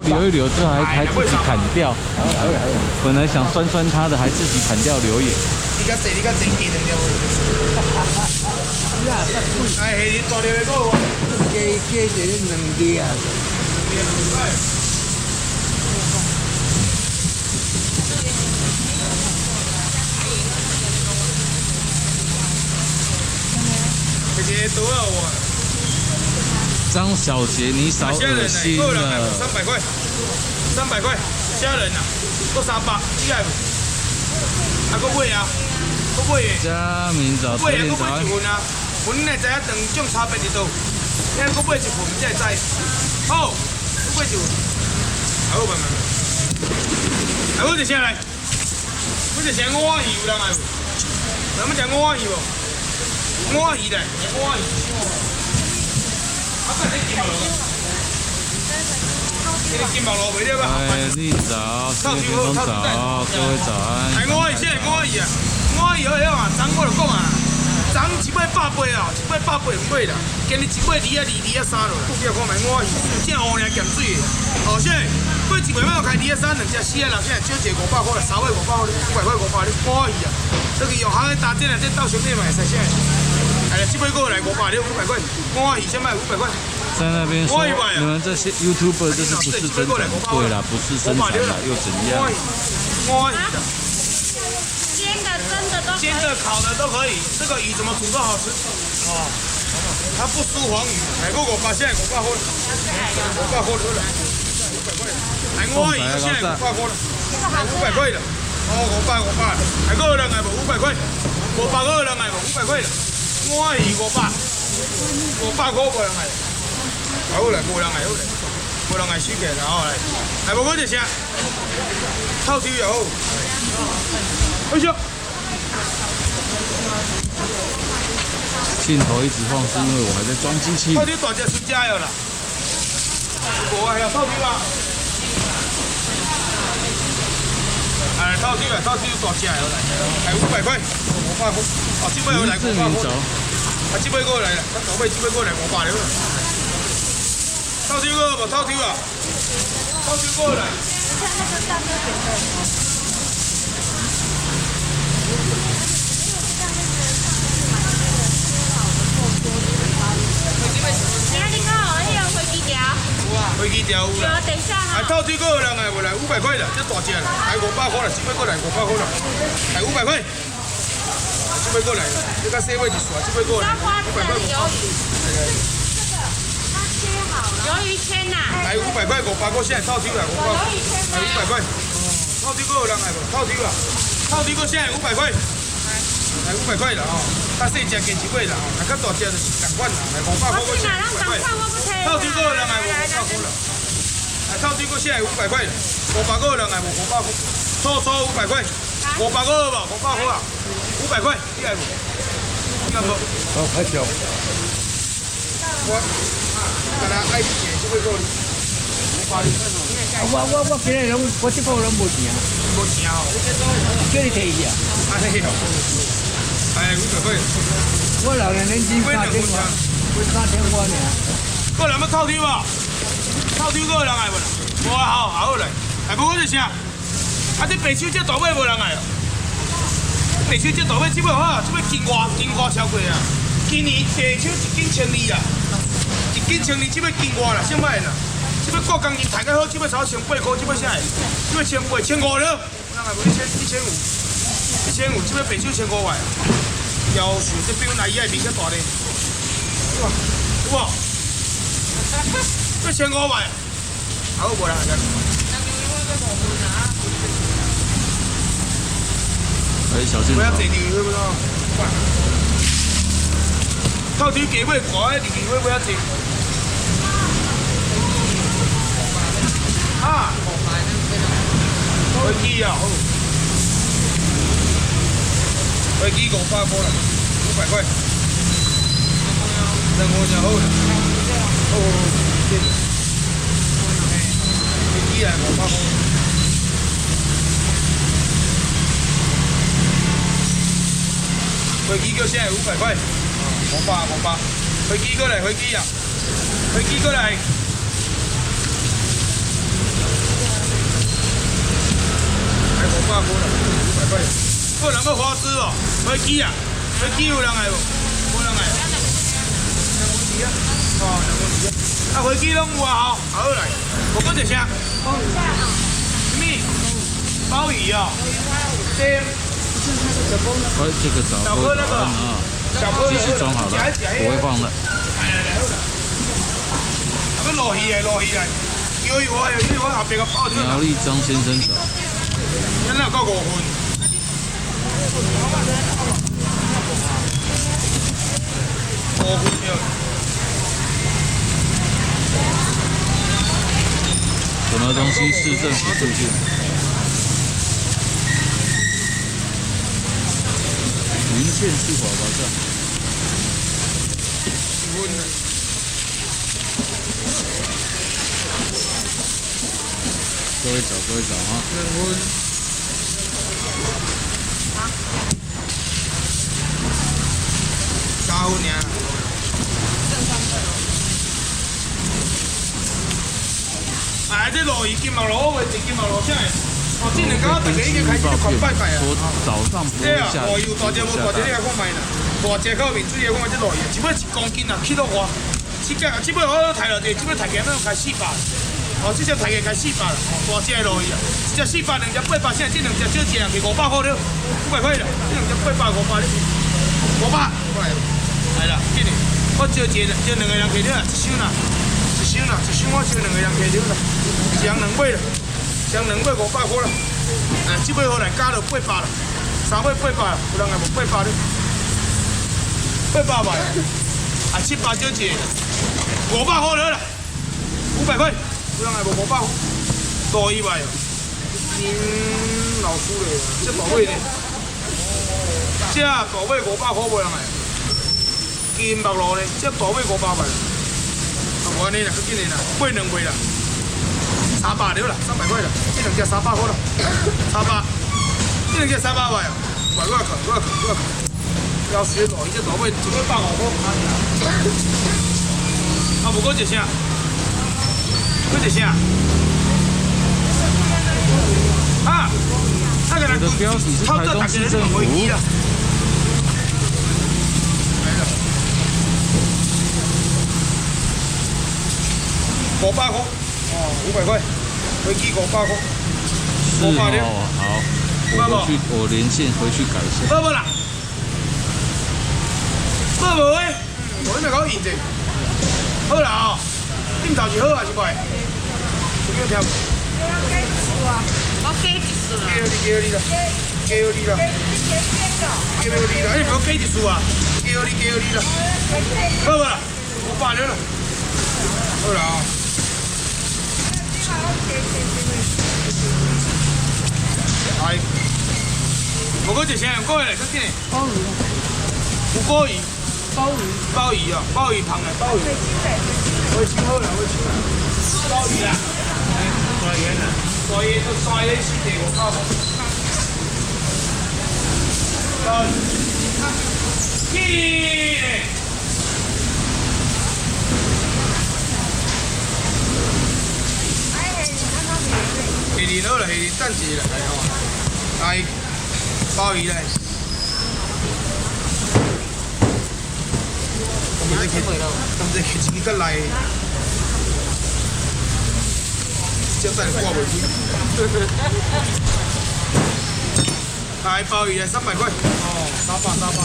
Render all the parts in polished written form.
留一留，之后还自己砍掉。本来想酸酸它的，还自己砍掉留言。你较济，你较真记两条。哎，你大条的个，加一两粒啊。这些多少哇？张小杰，你少恶心了。300块，300块，虾仁啊，够300，厉害不？啊，够贵啊，够贵的。佳明早，早点早安。阮会知影两种差别伫倒，你搁买一份才会知。好，搁买一份。好，慢慢。啊，我一声来，我一声五碗鱼有人来无？咱们食五碗鱼无？五碗鱼来，五碗鱼。啊，再来金毛螺。这个金毛螺袂了吧？哎，你早，各位听众早，各位早安。哎，五碗鱼，现在五碗鱼啊，五碗鱼好晓啊，昨我就讲啊。昨一尾100八哦，一尾100八唔买啦，今日一尾2啊2、2啊3落啦。不要看卖我鱼，正乌尔咸水的。哦，现在过一尾要开2啊3，两只4啊6，现在少一500块啦，3尾500块，500块500，你我鱼啊。这个用行的打针啊，这到兄弟买使现在。哎呀，这尾过来500了，500块，我鱼先卖500块。在那边说，你们这些 YouTuber 就是不是真的贵啦，不是生产啦，又怎样？我鱼的。煎的、蒸的都可以，煎的、烤的都可以。这个鱼怎么煮都好吃。哦，它不输黄鱼。哎，我500现在500块了，500块了，500块。哎，我鱼现在500块了，500块了。哦，500。哎，个人来无500块，500个人来无500块了。我鱼500块无人来。好来，无人来好来，无人来收起来好来。来，无我一声，透抽又好。哎呦！镜头一直晃，是因为我还在装机器。透抽大只出街了啦！无啊，透抽啊！哎，透抽大只了来，哎500块，500块。哦，这尾来500块。啊，这尾过来了，咱倒尾这尾过来500了。透抽个无透抽啊？透抽过来。你看那个飞机条，飞机条有啦。等一下哈。哎，透抽个有人来无来500块啦，这大只啦，哎500块啦，这尾过来500块啦，哎500块。这尾过来啦，这个小尾一撮，这尾过来500块500。鱿鱼圈呐。来500块500块，现在透抽啦500块，来500块。透抽个有人来无？透抽啊，透抽个现在500块。来500块啦吼，较细只加一尾啦吼，啊较大只就是2款啦，来500块个现在500块。透抽个有人来无500块啦，来透抽个现在500块，500个有人来无500块，粗500块，500个无500块啊，500块，你来无？你来无？哦，还小。我，干那爱钱就会够你。我今日我这个拢无钱啊，无钱哦，叫你提一下。安尼哦，哎500块，我老年年金3千块，3000块呢。个人要透抽无？透抽个有人来无啦？无啊，好来，哎不过就啥？啊这白手这大尾无人来哦，白手这大尾这尾好，这尾金瓜超贵啊！今年白手一斤1200啊，一斤1200，这尾金瓜啦，啥摆啦？这尾挂工钱抬较好，这尾才1800块，这尾啥？这尾1800、1500了，人来无1500，这尾白手1500块啊！要求这表内伊爱面较大咧，有无？这1500块，好无啦？哎，小心！不要坐牛会不咯？透抽价尾大个牛会不要坐。啊！飞机啊，好。飞机500块啦，500块。25就好啦。好，谢谢。飞机啊，500块。飞机叫现在500块，500。飞机过来，飞机啊，飞机过来。人要花枝哦，飞机啊，飞机有人来无？无人来。两文鱼啊，哦，两文鱼啊，啊飞机拢有啊吼，好来，无过一声。什么？鲍鱼哦，这这个早锅早安啊，继续装好了，不会放的。要落鱼来，落鱼来，钓鱼我后边个包出来。苗栗张先生早。咱哪够5分？5分对。什么东西市政府附近？云县市广保站。各位找啊！3分尔。哎，这路鱼金毛路，我是金毛路啥的？哦，这两家大家已经开始狂拜拜啊！说早上不会下雨。路大只无大只，你来看卖啦。大只口面水来看这路鱼，一尾1公斤啊，起到偌？这尾我抬落地，这尾抬价要开400。哦，这只抬价开400啦，大只的路鱼啊，一只400，两只800，现在这两只少一人给500块了，500块了，这两只800、500，500，过来，来啦，这里，我招2个人给你啦，一箱啦，我招2个人给你啦，一人2尾啦，一人2尾500块啦，哎，这尾好来加到800啦，3尾800啦，有人来无800了，800块，啊700少一个，500块了啦，500块。有人来无500块，大意外哦，老输了，这大尾呢？这大尾500块无人来，金白路呢？这大尾500块，啊，无安尼啦，较紧的啦，买2尾啦，300了啦，300块啦，这两只300块啦，300，这两只300块啊，我看，要死路，伊这大尾1尾150块，啊，无过一声。这是啥？啊！那个人我的标题是台中市政府。来了，500块，哦，500块，飞机500块，500好，我连线回去改一下。无啦，无诶，我那个印者，好啦哦。顶头是好还是坏？有没有听？我加一次了。加你啦！哎，我加一次啊！加你啦！好不啦？500了。好啦啊！来，无过一声用过来，快点。有鲍鱼。鲍鱼啊，鲍鱼旁的鲍鱼。我清好了，鲍鱼啦，大圆啦，大圆都3个4地500块。鲍鱼，下日好啦，下日等一下啦，来，鲍鱼来。咁这自己个来，这等挂回去。大鲍鱼300块，哦，300块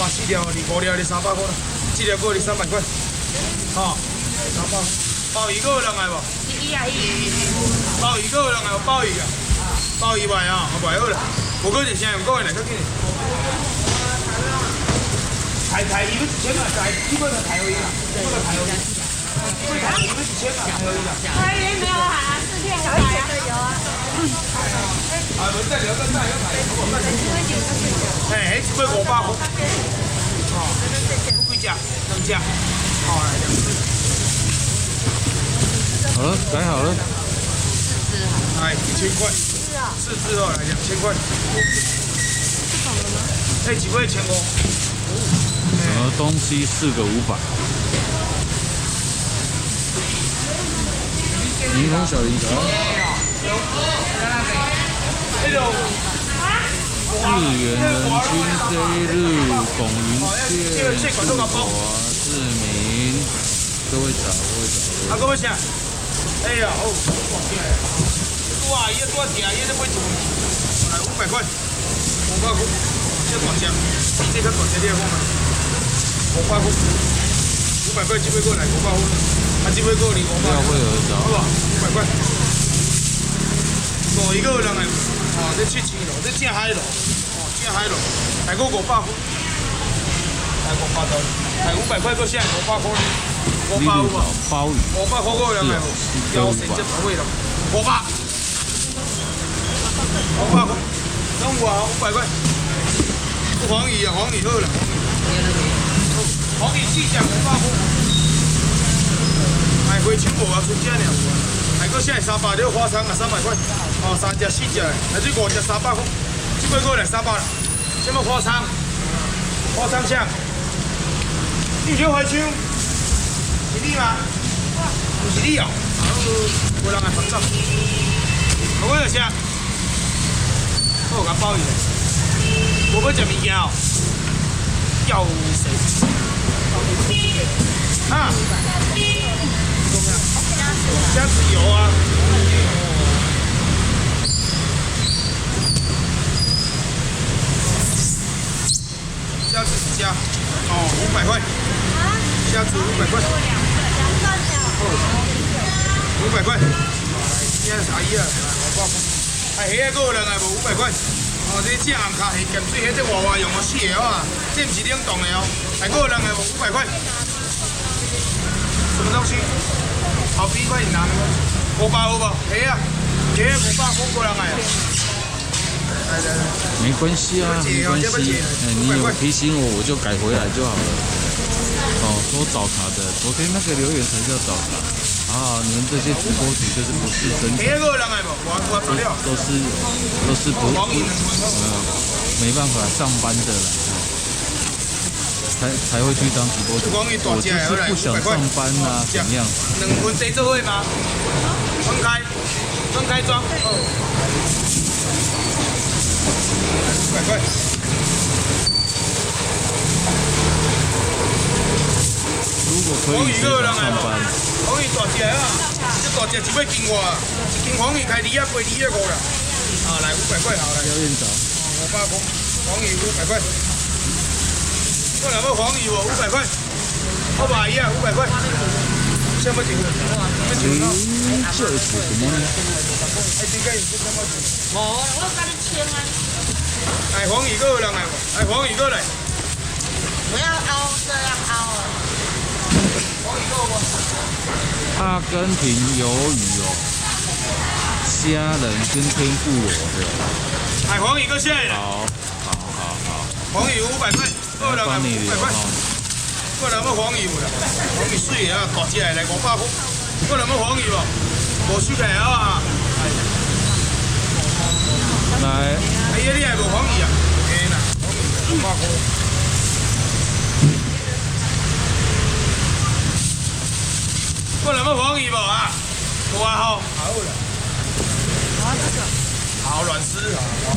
，4条你5条你300块，这条过你300块，哦，300。鲍鱼有人来无？鲍鱼有人来无？鲍鱼啊，鲍鱼卖啊，卖好啦，无过一声用过来，较紧。抬伊要1000啊，基本上抬而已啦，基本上抬而已。抬伊要1000啊，抬而已啦。台语没有啊，4片500啊。啊，轮再聊，再抬，哎，一尾500块。哦，几只？2只。哦，来好了，改好了。来1000块。4只哦，来2000块。这种的吗？哎，几块1500？什么东西4个500？柠檬小菱角。那种日元人均 J 日拱云线中华市民，各位早，各位早。啊，各位啥？哎呀，好，哇，伊多甜，伊这买一来500块，500块，这大只，这个大只你看嘛，500块，500块，这杯过来500块，啊，这杯过来500块，好不好？500块，一个人来，哦，这7千咯，这正海咯，哦，正海咯，来个500块，来500块，来500块个啥？500块。500有无？鲍鱼500块个人来无？腰身这部位咯，500，500块，拢有啊，500块。黄鱼啊，黄鱼好啦，黄鱼4只500块。哎，花青无啊，剩这尔有啊。哎，个啥300条花生啊，300块。哦，3只4只的，哎，这5只300块。这杯过来300啦。什么花生？花生酱。你小花青。是你吗？不是你哦，有人来捧场。我要啥？我有甲包伊咧。我要食物件哦。要谁？啊？虾子油啊。虾子几家？哦，500块。虾子500块。500块，今仔阿姨啊，500块，哎，迄个有人来无500块，哦，这正红卡是咸水，迄只娃娃用个死的哦，这唔是冷冻的哦，还有人来无500块，什么东西？好冰块拿500有无？迄啊，迄个500块过人来啊。没关系啊，没关系，哎，你有提醒我，我就改回来就好了。哦，说找茬的，昨天那个留言才叫找茬啊！你们这些直播主就是不是真诚，都是不没办法上班的了，才会去当直播主。我就是不想上班啊，怎样？两份谁做会吗？分开装。500块。如果可以上班，黄鱼大只啊，这大只一尾斤外，一斤黄鱼开2啊8、2啊5啦。啊，来500块好来。廖院长，500块，黄鱼500块。过来要黄鱼无？500块。好吧，伊啊500块。什么钱？这是什么呢？哎，这个是什么钱？无，我跟你签啊。哎，黄鱼个人来无？哎，黄鱼过来。不要凹，这样凹啊。阿根廷鱿鱼哦，虾仁跟天妇罗的。哎，黄鱼个虾仁。好。黄鱼500块，个人来500块。个人要黄鱼无啦？黄鱼水啊，大只来500块。个人要黄鱼无？无收起来啊！来。哎呀，你还无黄鱼啊？嘿啦，黄鱼500块。过来要黄鱼无啊？有啊吼，好了。啊，这个。好软丝啊，好。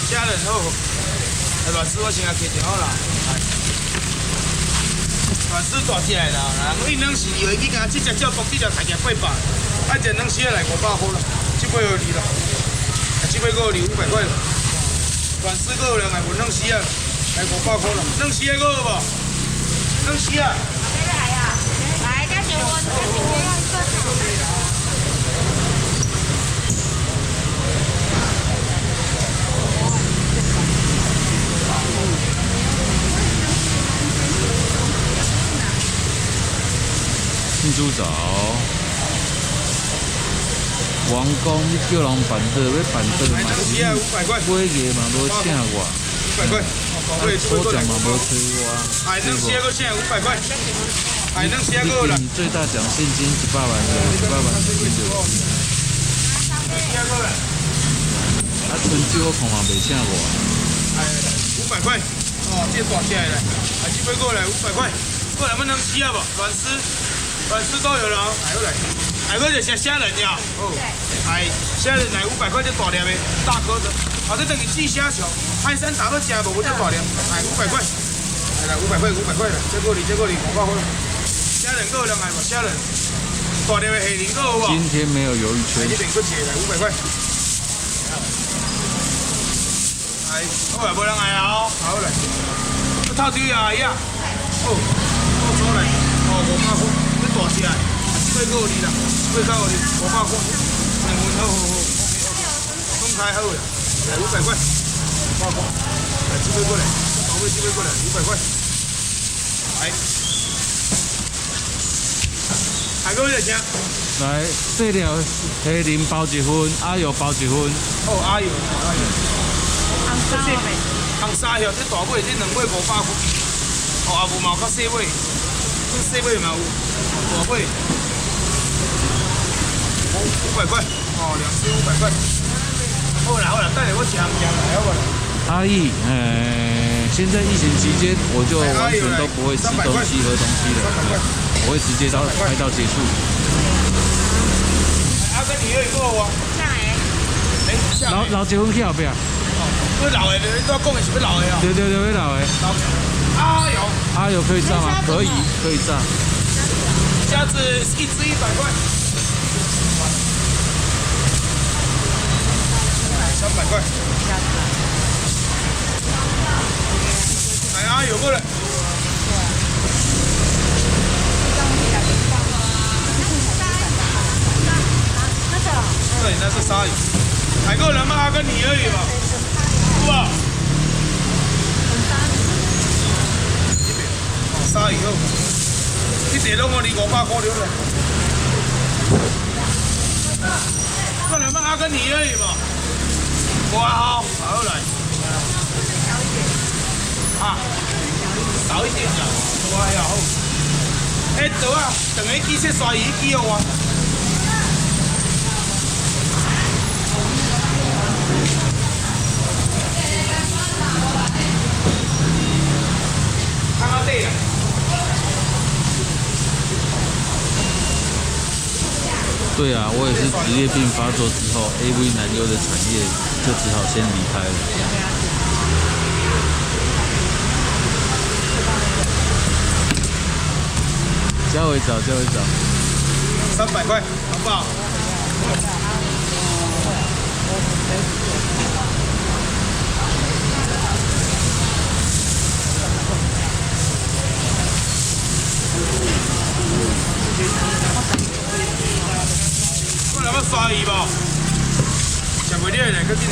虾仁好，软丝我先来切掉好啦。软丝大只来啦，人伊两时以为去甲这只照顾，这只大只800，啊，一两时来500块啦，这杯有你啦，这杯个有500块啦。软丝个有人来无两时啊，来500块啦，两时个有无？两时啊。来啊，来，加钱我，加钱我要一个。庆祝早，王公叫人办桌，要办桌嘛是买个嘛无请我，500块，抽奖嘛无催我，海能蟹个现在500块，海能蟹个了。你最大奖现金18万的，18万现金的。啊，春酒我看嘛袂请我。哎，500块，哦，这大只来，啊，这杯过来500块，过来要能吃啊不？软丝都有了，来又来。还有就是虾仁呀，哦，哎，虾仁来500块这大粒的，大颗的，啊，这等于寄虾球，海参打到吃无这大粒，哎，500块，来500块，500块了，这个你500块，虾仁够两来无？虾仁，大粒的虾仁够有无？今天没有鱿鱼圈这。边搁一个来500块。哎，好来，无人来啊！好来，这套丢呀呀！哦，出来，哦500块，这大只的，这个你啦，这个你500块，2份好，分开好啦，来500块，500块，来这边过来，宝贝这边过来，500块，来，还搁要啥？来，这条虾仁包1份，阿油包1份。哦，阿油，阿油。这是红沙叶，这大尾，这2尾500块。哦，啊无嘛有较细尾，这细尾嘛有，大尾500块，哦，2只500块。好啦好啦，带来我吃红酱来好不啦？阿义，现在疫情期间，我就完全都不会吃东西、喝东西了，我会直接拍到结束。阿哥你有一个哦。老1份去后壁。这老的，你都要讲的是要老的哦。对，要老的。阿油，阿油可以炸吗？可以炸。虾子1只100块，300块。来阿油过来。对，那是鲨鱼。还够人吗？阿哥你而已吧。哇！鲨鱼好，一碟拢我你500块了。够人吗？阿哥你而已吧。哇好，好来。啊，少一点呀。哇呀好。哎，走啊，等下机切鲨鱼机哦啊。对啊，我也是职业病发作之后，AV 男优的产业就只好先离开了。加回找300块，好不好？我来要鲨鱼吧，吃袂了嘞，搁紧哩。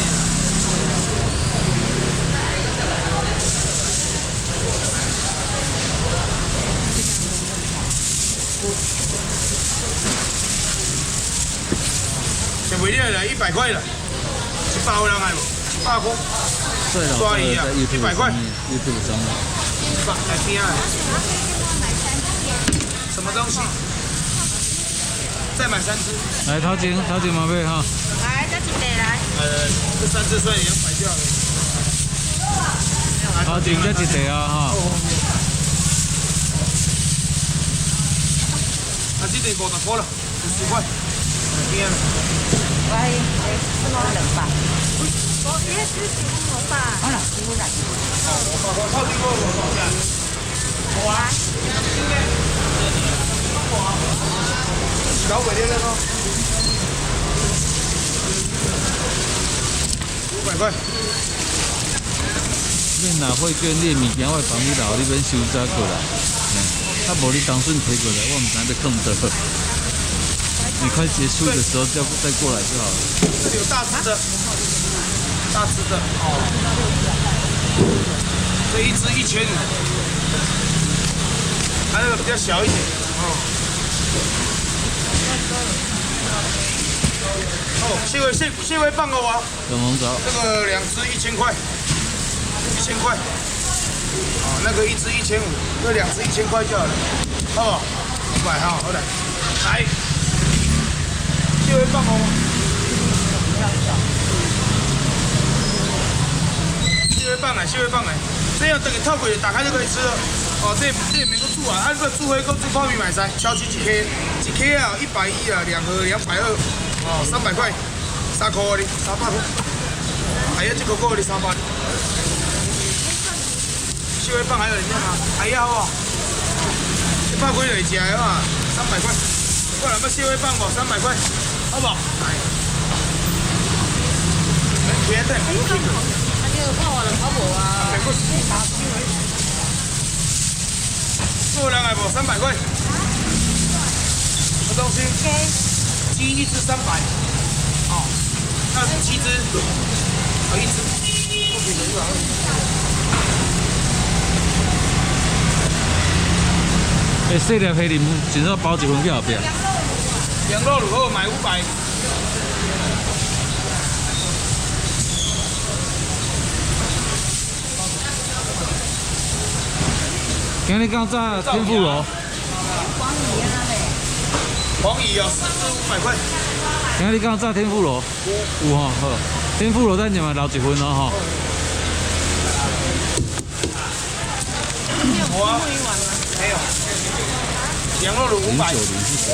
吃袂了嘞，100块了，100有人来无？100块。鲨鱼啊，100块。YouTube 上面。来边啊。什么东西？再买3只。来，头前麻买哈。来，这一袋来。这3只算200掉了。头前这一袋啊哈。啊，这袋50块了，50块。边啊。喂，是我2吧？我也是15吧。好了，15来。我靠这个我多少钱？我啊。搞尾的那个500块。你若会捐你物件，我会帮你留，你免收早过来。啊，无你当顺摕过来，我唔知要放倒。你快结束的时候再过来就好了。这里有大只的，哦。这1只1500，它那个比较小一点，哦。哦，蟹尾棒哦啊！粉红枣。这个2只1000块，1000块。哦，那个1只1500，这2只1000块就好了。哦，500哈，好来，来，蟹尾棒哦。蟹尾棒来，这样等你套轨打开就可以吃了。哦，这也没够煮煮啊，按个煮火锅煮泡面买噻，小鸡1K 啊110啊，2盒220哦，300块，3块的300块，还有这个锅的300。蟹尾棒还有人要吗？还要哦，100块就吃的嘛，300块。过来，要蟹尾棒无300块，好不好？来。别的。那个泡了泡无啊？做人还无300块。什么东西？鸡1只300。哦，那是7只，1只。不便宜吧？细粒黑林只要包1份去后壁。羊肉卤后买500。今日刚在天妇罗。黄鱼哦，4只500块。今日刚在天妇罗。有吼，好。天妇罗咱就嘛留1份哦吼。有啊。没有。羊肉卤500。090是谁？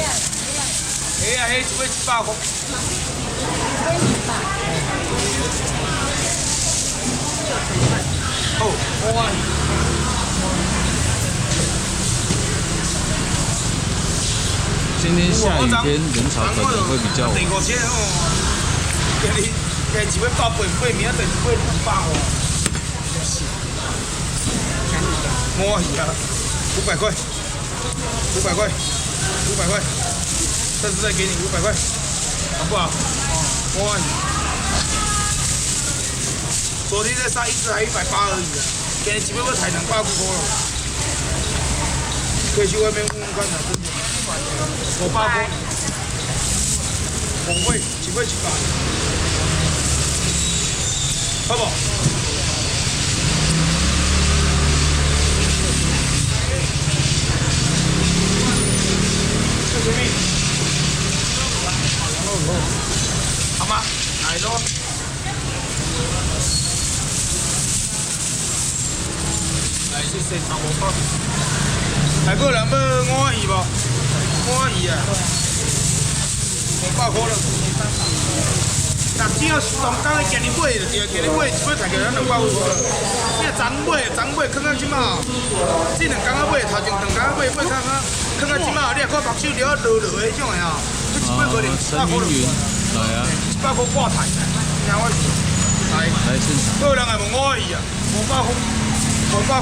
黑啊黑，一尾100块。哦，哇！今天下雨天，人潮可能会比较晚。第5天哦，今日一尾188，明仔一尾200哦。摸鱼啊，500块，500块，500块，这次再给你500块，好不好？摸鱼。昨天在杀1只还180而已，今日一尾要抬200几块了。可以去外面问问看啊，真的。500块，红尾1尾100，好不好？这什么？好吗？来咯。来，谢谢长红包。还个人要五仔鱼无？五仔鱼啊，500块了。但只要是当天的今日买就对，今日买一尾抬起来200块了。你昨买看看即马，这2天买，头前2天买看看即马，你也看目睭了落的迄种的啊，你一尾可能100块了。来啊！100块挂台，听我说。来现场。个人还无5仔鱼啊，500块。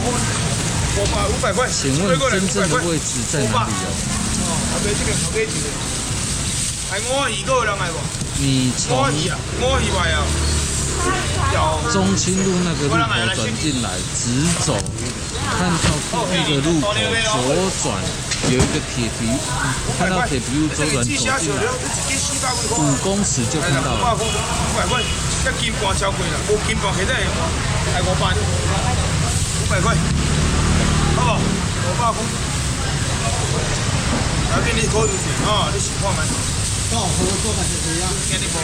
500块，请问真正的位置在哪里哦？哦，这边这个，还5仔鱼个人来无？你从中清路那个路口转进来，直走，看到那个路口左转有一个铁皮，看到铁皮路左转走进来，5公尺就看到了。500块，这金盘超贵啦，无金盘现在还500块，好不好？500块，我给你考虑下啊，你试看卖。到时候做个是这样。给你报。